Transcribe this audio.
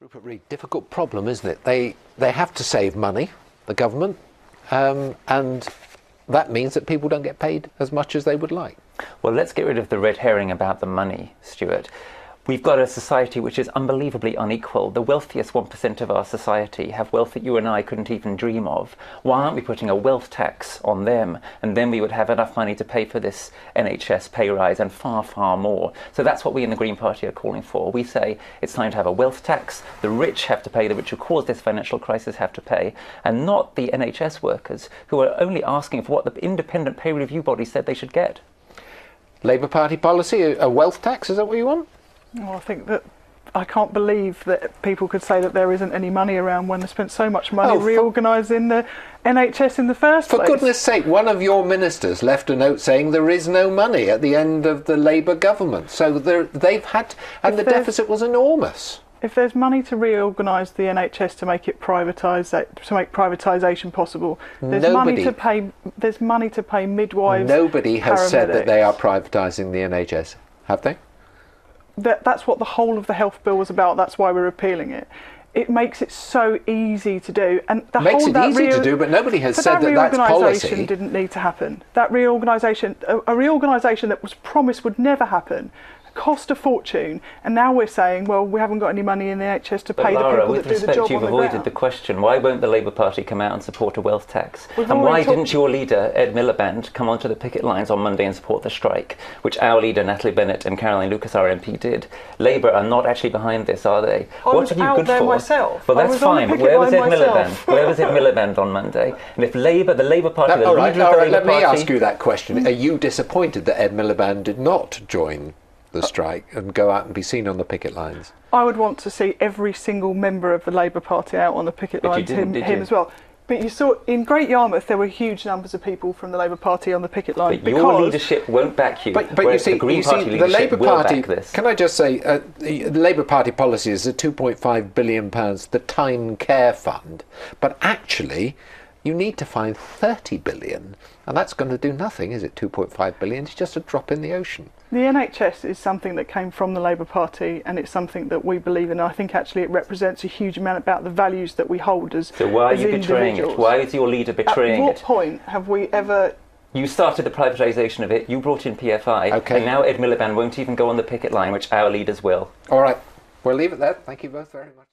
Rupert, really difficult problem, isn't it? They have to save money, the government, and that means that people don't get paid as much as they would like. Well, let's get rid of the red herring about the money, Stuart. We've got a society which is unbelievably unequal. The wealthiest 1% of our society have wealth that you and I couldn't even dream of. Why aren't we putting a wealth tax on them? And then we would have enough money to pay for this NHS pay rise and far, far more. So that's what we in the Green Party are calling for. We say it's time to have a wealth tax. The rich have to pay, the rich who caused this financial crisis have to pay, and not the NHS workers who are only asking for what the independent pay review body said they should get. Labour Party policy, a wealth tax, is that what you want? Well, I think that I can't believe that people could say that there isn't any money around when they spent so much money reorganising the NHS in the first place. For goodness sake, one of your ministers left a note saying there is no money at the end of the Labour government. So they've had, and the deficit was enormous. If there's money to reorganise the NHS to make it privatisation possible, there's money to pay. There's money to pay midwives. Nobody has said that they are privatising the NHS, have they? That's what the whole of the health bill was about. That's why we're appealing it. It makes it so easy to do, and but nobody has said that that's policy. Reorganisation didn't need to happen. That reorganisation, a reorganisation that was promised would never happen, cost a fortune, and now we're saying, well, we haven't got any money in the NHS to pay the people that do the job on the ground. You've avoided the question. Why won't the Labour Party come out and support a wealth tax? And why didn't your leader, Ed Miliband, come onto the picket lines on Monday and support the strike, which our leader, Natalie Bennett, and Caroline Lucas, our MP, did? Labour are not actually behind this, are they? What are you good for? Myself. Well, that's fine, but where was Ed Miliband? Where was Ed Miliband on Monday? And if the Labour Party... All right, let me ask you that question. Are you disappointed that Ed Miliband did not join the strike and go out and be seen on the picket lines? I would want to see every single member of the Labour Party out on the picket lines, him as well. But you saw in Great Yarmouth there were huge numbers of people from the Labour Party on the picket line. But your leadership won't back you. But you see, the Labour Party, can I just say, the Labour Party policy is a £2.5 billion, the Time Care Fund, but actually you need to find 30 billion, and that's going to do nothing, is it? 2.5 billion, it's just a drop in the ocean. The NHS is something that came from the Labour Party, and it's something that we believe in. I think actually it represents a huge amount about the values that we hold as So why are you betraying it? Why is your leader betraying it? At what point have we ever... You started the privatisation of it, you brought in PFI, and now Ed Miliband won't even go on the picket line, which our leaders will. All right, we'll leave it there. Thank you both very much.